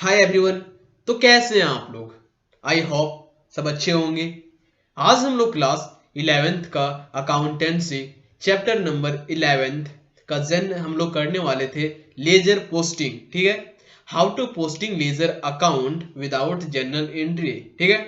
Hi everyone. तो कैसे हैं आप लोग? आई होप सब अच्छे होंगे। आज हम लोग क्लास 11th का अकाउंटेंसी चैप्टर नंबर 11th का जन हम लोग करने वाले थे लेजर पोस्टिंग। ठीक है, how to posting ledger account without general entry. ठीक है,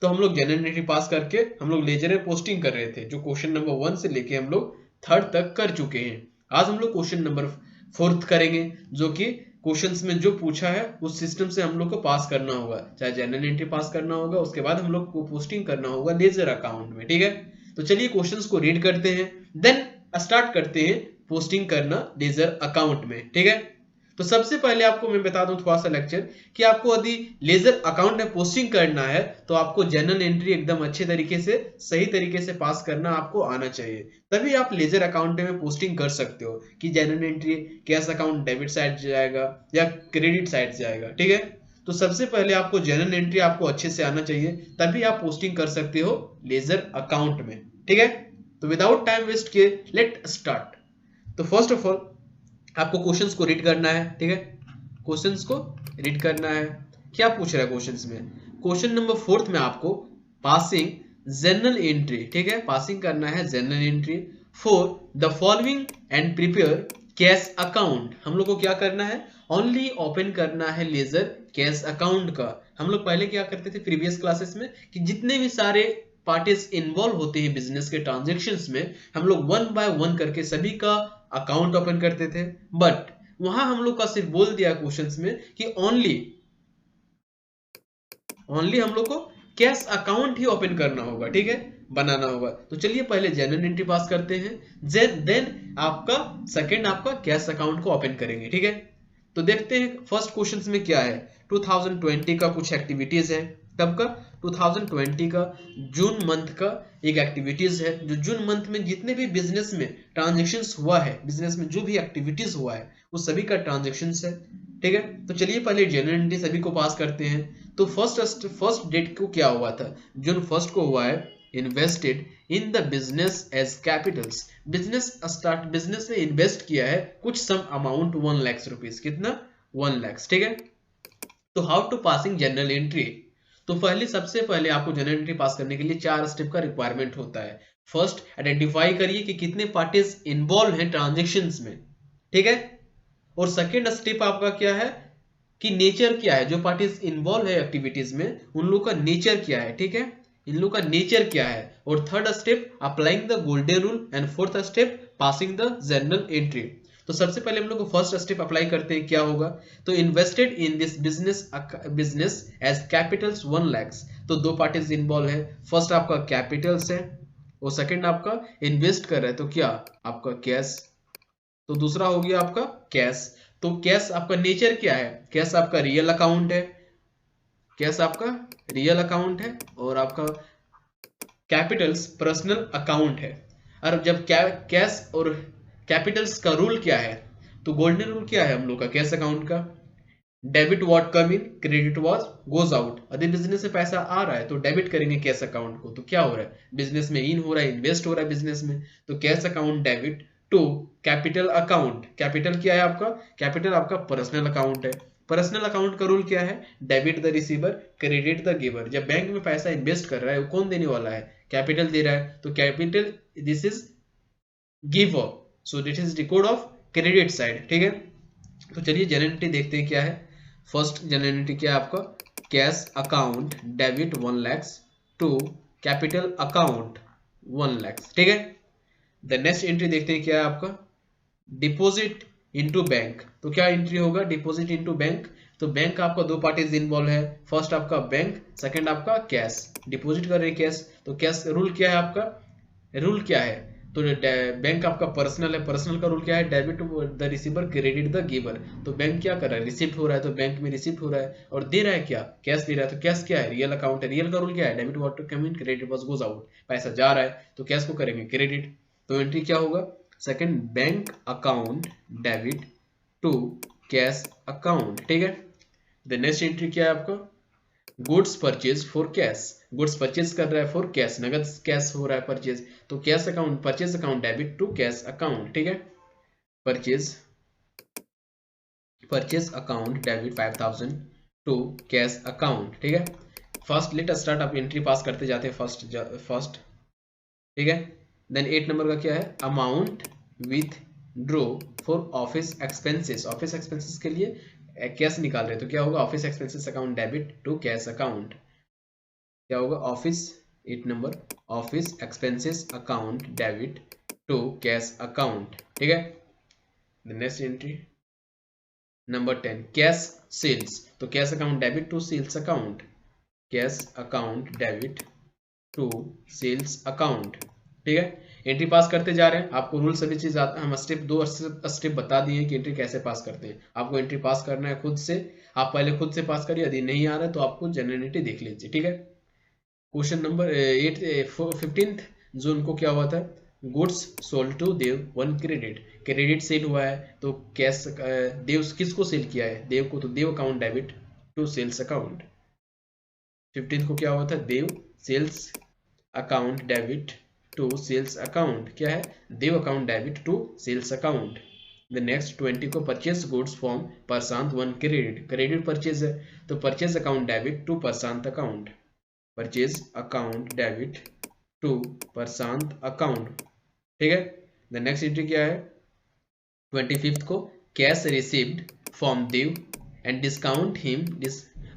तो हम लोग जनरल एंट्री पास करके हम लोग लेजर में पोस्टिंग कर रहे थे, जो क्वेश्चन नंबर 1 से लेके हम लोग 3rd तक कर चुके हैं। आज हम लोग क्वेश्चन नंबर 4th करेंगे, जो कि क्वेश्चंस में जो पूछा है उस सिस्टम से हम लोग को पास करना होगा, चाहे जनरल एंट्री पास करना होगा, उसके बाद हम लोग को पोस्टिंग करना होगा लेजर अकाउंट में। ठीक है, तो चलिए क्वेश्चंस को रीड करते हैं, देन स्टार्ट करते हैं पोस्टिंग करना लेजर अकाउंट में। ठीक है, तो सबसे पहले आपको मैं बता दूं थोड़ा सा लेक्चर कि आपको यदि लेजर अकाउंट में पोस्टिंग करना है तो आपको जनरल एंट्री एकदम अच्छे तरीके से सही तरीके से पास करना आपको आना चाहिए, तभी आप लेजर अकाउंट में पोस्टिंग कर सकते हो कि general entry cash account debit side जाएगा या क्रेडिट साइड जाएगा। ठीक है, तो सबसे पहले आपको जनरल एंट्री आपको अच्छे से आना चाहिए, तभी आप पोस्टिंग कर सकते हो लेजर अकाउंट में। ठीक है, तो विदाउट टाइम वेस्ट किए लेट स्टार्ट। तो फर्स्ट ऑफ ऑल आपको क्वेश्चंस को रीड करना है। ठीक है, क्वेश्चंस को रीड करना है। क्या पूछ रहा है क्वेश्चंस में? क्वेश्चन नंबर 4th में आपको पासिंग जनरल एंट्री, ठीक है, पासिंग करना है general entry for the following and prepare cash account. हम लोग को क्या करना है? ओनली ओपन करना है लेजर कैश अकाउंट का। हम लोग पहले क्या करते थे प्रीवियस क्लासेस में कि जितने भी सारे पार्टीज इन्वॉल्व होते हैं बिजनेस के ट्रांजेक्शन्स में, हम लोग 1 बाय 1 करके सभी का अकाउंट ओपन करते थे। बट वहां हम लोग का सिर्फ बोल दिया क्वेश्चंस में कि ओनली हम लोग को कैश अकाउंट ही ओपन करना होगा। ठीक है, बनाना होगा। तो चलिए पहले जनरल एंट्री पास करते हैं, देन आपका सेकंड आपका कैश अकाउंट को ओपन करेंगे। ठीक है, तो देखते हैं फर्स्ट क्वेश्चंस में क्या है। 2020 का कुछ एक्टिविटीज है। कब का? 2020 का जून मंथ का एक एक्टिविटीज है, जो जून मंथ में जितने भी बिजनेस में ट्रांजेक्शन्स हुआ है, बिजनेस में जो भी एक्टिविटीज हुआ है उस सभी का ट्रांजेक्शन्स है। ठीक है, तो चलिए पहले जनरल एंट्री सभी को पास करते हैं। तो फर्स्ट डेट को क्या हुआ था? जून 1 को हुआ है invested in the business as capitals. Business में इन्वेस्ट किया है कुछ सम अमाउंट 1 लाख रुपीज। कितना? 1 लाख। ठीक है, तो how to passing general entry. तो सबसे पहले आपको जनरल एंट्री पास करने के लिए 4 स्टेप का रिक्वायरमेंट होता है। फर्स्ट, आइडेंटिफाई करिए कि कितने पार्टीज इन्वॉल्व हैं ट्रांजेक्शन्स में। ठीक है, और सेकेंड स्टेप आपका क्या है कि नेचर क्या है, जो पार्टीज इन्वॉल्व है एक्टिविटीज में उन लोग का नेचर क्या है। ठीक है, इन लोग का नेचर क्या है। और third step applying the golden rule and fourth step passing the general entry. तो सबसे पहले हम लोग को फर्स्ट स्टेप अप्लाई करते हैं, क्या होगा? तो invested in this business as capitals 1 lakh. तो दो पार्टीज इन्वॉल्व है, फर्स्ट आपका कैपिटल्स है और सेकंड आपका इन्वेस्ट कर रहा है, तो क्या आपका कैश। तो दूसरा हो गया आपका कैश। तो कैश आपका नेचर क्या है? कैश आपका रियल अकाउंट है, कैश आपका रियल अकाउंट है और आपका कैपिटल्स पर्सनल अकाउंट है। और जब कैश और कैपिटल्स का रूल क्या है? तो गोल्डन रूल क्या है हम लोग का कैश अकाउंट का? Debit what come in, credit what goes out. यदि बिजनेस से पैसा आ रहा है तो डेबिट करेंगे कैश अकाउंट को, तो क्या हो रहा है? बिजनेस में इन हो रहा है, इन्वेस्ट हो रहा है बिजनेस में, तो cash account debit to capital account. Capital क्या है आपका? कैपिटल आपका पर्सनल अकाउंट है। पर्सनल अकाउंट का रूल क्या है? Debit the receiver, credit the giver. जब बैंक में पैसा इन्वेस्ट कर रहा है, वो कौन देने वाला है? कैपिटल दे रहा है, तो capital this is giver, so this is record of credit side. ठीक है, तो चलिए जनरल एंट्री देखते हैं क्या है। फर्स्ट जनरल एंट्री क्या है आपका? Cash account debit 1 lakh to capital account 1 lakh. ठीक है, द नेक्स्ट एंट्री देखते हैं क्या है आपका? Deposit into bank. तो क्या एंट्री होगा? Deposit into bank. तो बैंक का आपका दो पार्टीज इन्वॉल्व है, फर्स्ट आपका बैंक, सेकंड आपका कैश। डिपॉजिट कर रहे हैं कैश, तो कैश रूल क्या है आपका? रूल क्या है? तो बैंक आपका पर्सनल है, पर्सनल का रूल क्या है? Debit the receiver, credit the giver. तो बैंक क्या कर रहा है? रिसिप्ट हो रहा है, तो बैंक में रिसिप्ट हो रहा है और दे रहा है क्या? कैश दे रहा है। तो कैश क्या है? रियल अकाउंट है। रियल का रूल क्या है? Debit what come in, credit what goes out. पैसा जा रहा है तो कैश को करेंगे क्रेडिट। तो एंट्री क्या होगा? Second, bank account debit to cash account. ठीक है, द नेक्स्ट एंट्री क्या है आपका? Goods purchase for cash. Goods purchase कर रहा है फॉर कैश, नगद कैश हो रहा है परचेज, तो cash account, purchase account debit to cash account. ठीक है, purchase account debit 5000 to cash account. ठीक है, फर्स्ट लेट अस स्टार्ट, आप एंट्री पास करते जाते हैं फर्स्ट। ठीक है, देन 8 नंबर का क्या है, amount withdraw for office expenses. Office expenses के लिए कैश निकाल रहे हैं तो क्या होगा, office expenses account debit to cash account. क्या होगा, office 8 number office expenses account debit to cash account. ठीक है, next entry number 10 cash sales, तो cash account debit to sales account, cash account debit to sales account. ठीक है, entry pass करते जा रहे हैं, आपको रूल सभी चीज आता है, हम दो स्टेप बता दिए कि एंट्री कैसे पास करते हैं। आपको एंट्री पास करना है खुद से, आप पहले खुद से पास करिए, यदि नहीं आ रहा है तो आपको जनरल एंट्री देख लीजिए। ठीक है, क्वेश्चन नंबर 15 जून को क्या हुआ था, goods sold to Dev 1 credit sale हुआ है, तो कैश देव किसको सेल किया है, देव को, तो Dev account debit to sales account. 15 को क्या हुआ था, Dev sales account debit to sales account, क्या है, Dev account debit to sales account. The next 20 को purchase goods from Prashant 1 credit purchase है, तो purchase account debit to Prashant account, purchase account debit to Prashant account. ठीक है, द नेक्स्ट एंट्री क्या है, 25 को cash received from Dev and discount him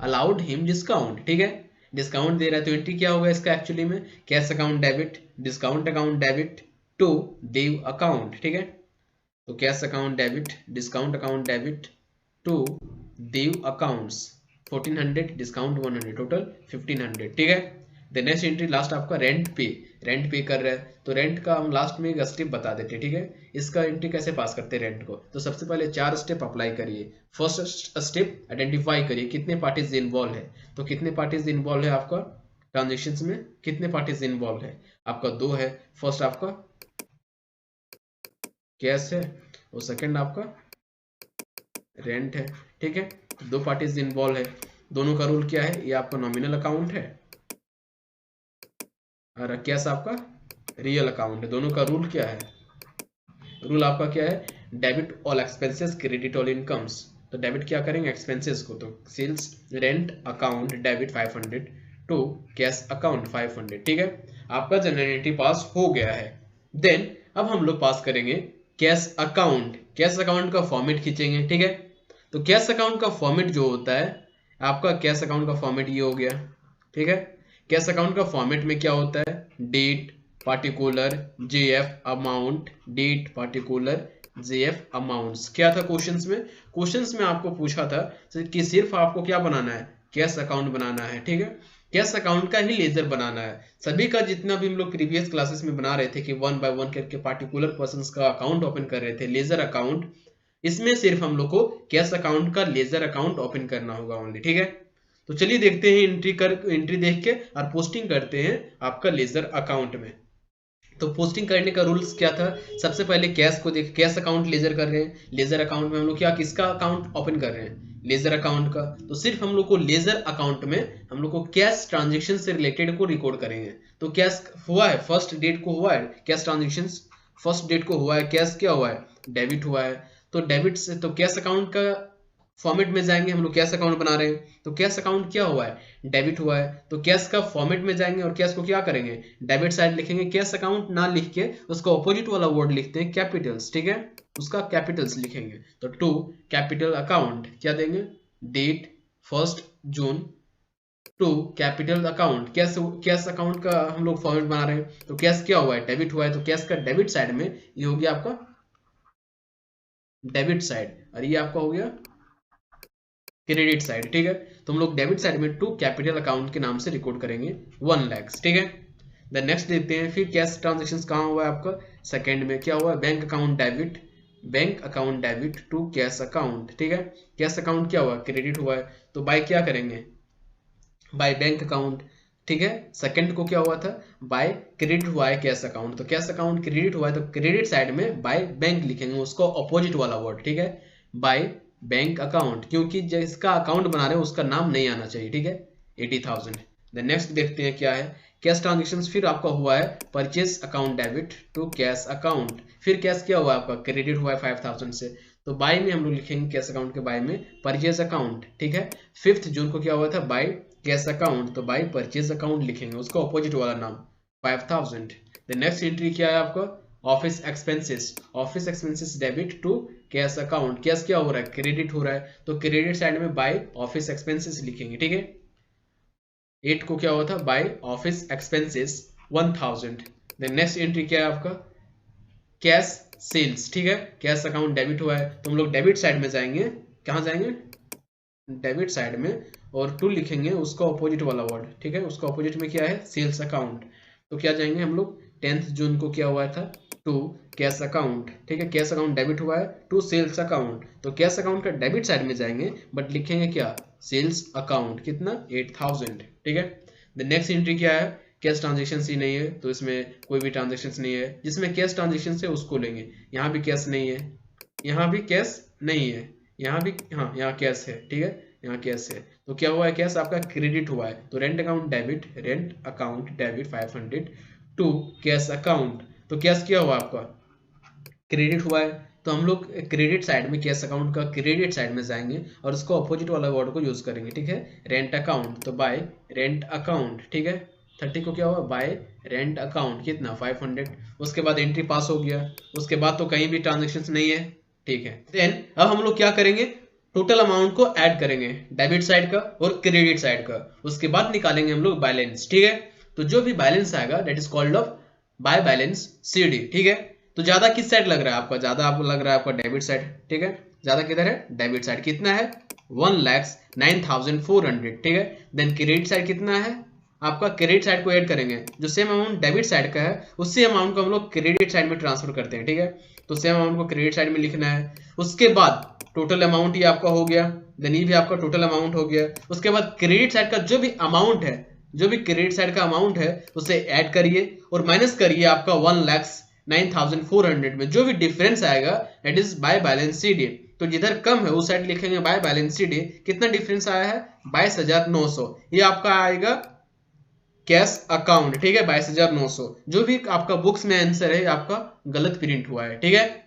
allowed him discount. ठीक है, डिस्काउंट दे रहा है तो एंट्री क्या होगा इसका, एक्चुअली में cash account debit discount account debit to Dev account. ठीक है, तो cash account debit discount account debit to Dev accounts 1400 discount 100 total 1500। ठीक है, द नेक्स्ट एंट्री लास्ट आपका रेंट पे कर रहा है, तो रेंट का हम लास्ट में एक स्टेप बता देते हैं। ठीक है, इसका एंट्री कैसे पास करते हैं रेंट को, तो सबसे पहले 4 स्टेप अप्लाई करिए। फर्स्ट स्टेप आइडेंटिफाई करिए कितने पार्टीज इन्वॉल्व है, तो कितने पार्टीज इन्वॉल्व है आपका ट्रांजेक्शन्स में, कितने पार्टीज इन्वॉल्व है, आपका 2 है। फर्स्ट आपका कैश है और सेकंड आपका रेंट है। ठीक है, 2 पार्टीज इन्वॉल्व है, दोनों का रूल क्या है, ये आपका नॉमिनल अकाउंट है और कैश आपका रियल अकाउंट है। दोनों का रूल क्या है, रूल आपका क्या है, debit all expenses credit all incomes. तो डेबिट क्या करेंगे, एक्सपेंसेस को, तो sales rent account debit 500 to cash account 500। ठीक है, आपका जनरल एंट्री पास हो गया है। देन अब हम लोग पास करेंगे कैश अकाउंट। कैश अकाउंट का फॉर्मेट खींचेंगे। ठीक है, तो कैश अकाउंट का फॉर्मेट जो होता है आपका, कैश अकाउंट का फॉर्मेट ये हो गया। ठीक है, कैश अकाउंट का फॉर्मेट में क्या होता है, date particular JF amount, date particular JF amounts. क्या था क्वेश्चंस में आपको पूछा था कि सिर्फ आपको क्या बनाना है, कैश अकाउंट बनाना है। ठीक है, कैश अकाउंट का ही लेजर बनाना है। सभी का जितना भी हम लोग प्रीवियस क्लासेस में बना रहे थे कि 1 बाय 1 करके पार्टिकुलर पर्संस का अकाउंट ओपन कर रहे थे, लेजर अकाउंट, इसमें सिर्फ हम लोग को कैश अकाउंट का लेजर अकाउंट ओपन करना होगा ओनली। ठीक है, तो चलिए देखते हैं एंट्री देख के और पोस्टिंग करते हैं आपका लेजर अकाउंट में। तो पोस्टिंग करने का रूल्स क्या था, सबसे पहले कैश को देख, कैश अकाउंट लेजर कर रहे हैं, लेजर अकाउंट में हम लोग क्या किसका अकाउंट ओपन कर रहे हैं, लेजर अकाउंट का। तो सिर्फ हम लोग को लेजर अकाउंट में हम लोग को कैश ट्रांजेक्शन से रिलेटेड को रिकॉर्ड करेंगे। तो कैश हुआ है, फर्स्ट डेट को हुआ है कैश ट्रांजेक्शन, फर्स्ट डेट को हुआ है कैश, क्या हुआ है, डेबिट हुआ है। तो डेबिट से तो कैश अकाउंट का फॉर्मेट में जाएंगे, हम लोग कैश अकाउंट बना रहे हैं, तो कैश अकाउंट क्या हुआ है, डेबिट हुआ है। तो कैश का फॉर्मेट में जाएंगे और कैश को क्या करेंगे, डेबिट साइड लिखेंगे। कैश अकाउंट ना लिख के उसका ऑपोजिट वाला वर्ड लिखते हैं कैपिटल्स। ठीक है, उसका कैपिटल्स लिखेंगे। तो टू कैपिटल अकाउंट क्या देंगे, date 1 June to capital account. Cash account का हम लोग फॉर्मेट बना रहे हैं, तो कैश क्या हुआ है, डेबिट हुआ है, तो कैश का डेबिट साइड में ये हो गया आपका डेबिट साइड और ये आपका हो गया क्रेडिट साइड। ठीक है, तो हम लोग डेबिट साइड में टू कैपिटल अकाउंट के नाम से रिकॉर्ड करेंगे 1 लाख। ठीक है, द नेक्स्ट देखते हैं फिर कैश ट्रांजेक्शंस कहाँ हुआ है आपका, सेकंड में क्या हुआ है, bank account debit to cash account. ठीक है, कैश अकाउंट क्या हुआ, क्रेडिट हुआ है, तो बाय क्या करेंगे, बाय बैंक अकाउंट। ठीक है, सेकंड को क्या हुआ था, बाय क्रेडिट हुआ है कैश अकाउंट, तो कैश अकाउंट क्रेडिट हुआ है, तो क्रेडिट साइड में बाय बैंक लिखेंगे, उसको अपोजिट वाला वर्ड। ठीक है, बाय बैंक अकाउंट, क्योंकि जिसका अकाउंट बना रहे हैं उसका नाम नहीं आना चाहिए। ठीक है, 80,000। द नेक्स्ट देखते हैं क्या है, कैश ट्रांजेक्शंस फिर आपका हुआ है purchase account debit to cash account. फिर कैश क्या हुआ आपका, क्रेडिट हुआ है 5,000 से, तो बाय में हम लोग लिखेंगे कैश अकाउंट के बाय में परचेज अकाउंट, ठीक है। 5 जून को क्या हुआ था, बाय कैश अकाउंट, तो बाय परचेज अकाउंट लिखेंगे, उसका ऑपोजिट वाला नाम 5000। द नेक्स्ट एंट्री क्या है आपका, office expenses. Office expenses debit to cash account, cash क्या हो रहा है, क्रेडिट हो रहा है, तो क्रेडिट साइड में बाय ऑफिस एक्सपेंसेस लिखेंगे, ठीक है। 8 को क्या हुआ था, by office expenses 1000। Then next entry क्या है आपका, कैश सेल्स, ठीक है। कैश अकाउंट डेबिट हुआ है तो हम लोग डेबिट साइड में जाएंगे, कहां जाएंगे, डेबिट साइड में, और टू लिखेंगे उसका ऑपोजिट वाला वर्ड, ठीक है। उसका ऑपोजिट में क्या है, सेल्स अकाउंट, तो क्या जाएंगे हम लोग 10 जून को क्या हुआ था, टू कैश अकाउंट, ठीक है। कैश अकाउंट डेबिट हुआ है टू सेल्स अकाउंट, तो कैश अकाउंट का डेबिट साइड में जाएंगे बट लिखेंगे क्या, सेल्स अकाउंट, कितना 8000, ठीक है। द नेक्स्ट एंट्री क्या है, कैश ट्रांजेक्शन ही नहीं है तो इसमें कोई भी ट्रांजेक्शन नहीं है, जिसमें कैश ट्रांजेक्शन है उसको लेंगे। यहाँ भी कैश नहीं है, यहाँ भी कैश नहीं है, यहाँ भी, हाँ यहाँ कैश है, ठीक है, यहाँ कैश है, तो क्या हुआ है, कैश आपका क्रेडिट हुआ है, तो rent account debit, rent account debit 500 to cash account, तो कैश क्या हुआ आपका, क्रेडिट हुआ है, तो हम लोग क्रेडिट साइड में कैश अकाउंट का क्रेडिट साइड में जाएंगे और उसको ऑपोजिट वाला वर्ड को यूज करेंगे, ठीक है। रेंट अकाउंट, तो बाय रेंट अकाउंट, ठीक है। 30 को क्या हुआ, बाय रेंट अकाउंट, कितना 500। उसके बाद एंट्री पास हो गया, उसके बाद तो कहीं भी ट्रांजेक्शन नहीं है, ठीक है। देन अब हम लोग क्या करेंगे, टोटल अमाउंट को ऐड करेंगे, डेबिट साइड का और क्रेडिट साइड का, उसके बाद निकालेंगे हम लोग बैलेंस, ठीक है। तो जो भी बैलेंस आएगा that is called off by balance CD, ठीक है। तो ज्यादा किस साइड लग रहा है आपका, ज्यादा आपको लग रहा है आपका डेबिट साइड, ठीक है। ज्यादा किधर है, डेबिट साइड, कितना है 1,09,400, ठीक है। देन क्रेडिट साइड कितना है आपका, क्रेडिट साइड को ऐड करेंगे, जो सेम अमाउंट डेबिट साइड का है उसी अमाउंट को हम लोग क्रेडिट साइड में ट्रांसफर करते हैं, ठीक है। तो सेम अमाउंट को क्रेडिट साइड में लिखना है, उसके बाद टोटल अमाउंट ये आपका हो गया, देन ये भी आपका टोटल अमाउंट हो गया। उसके बाद क्रेडिट साइड का जो भी अमाउंट है, जो भी क्रेडिट साइड का अमाउंट है उसे ऐड करिए और माइनस करिए आपका 1,09,400 में जो भी डिफरेंस आएगा that is by balance CD. तो जिधर कम है उस साइड लिखेंगे बाय बैलेंस सीडी। कितना डिफरेंस आया है, 22,900, ये आपका आएगा कैश अकाउंट, ठीक है, 22,900। जो भी आपका बुक्स में आंसर है आपका गलत प्रिंट हुआ है, ठीक है।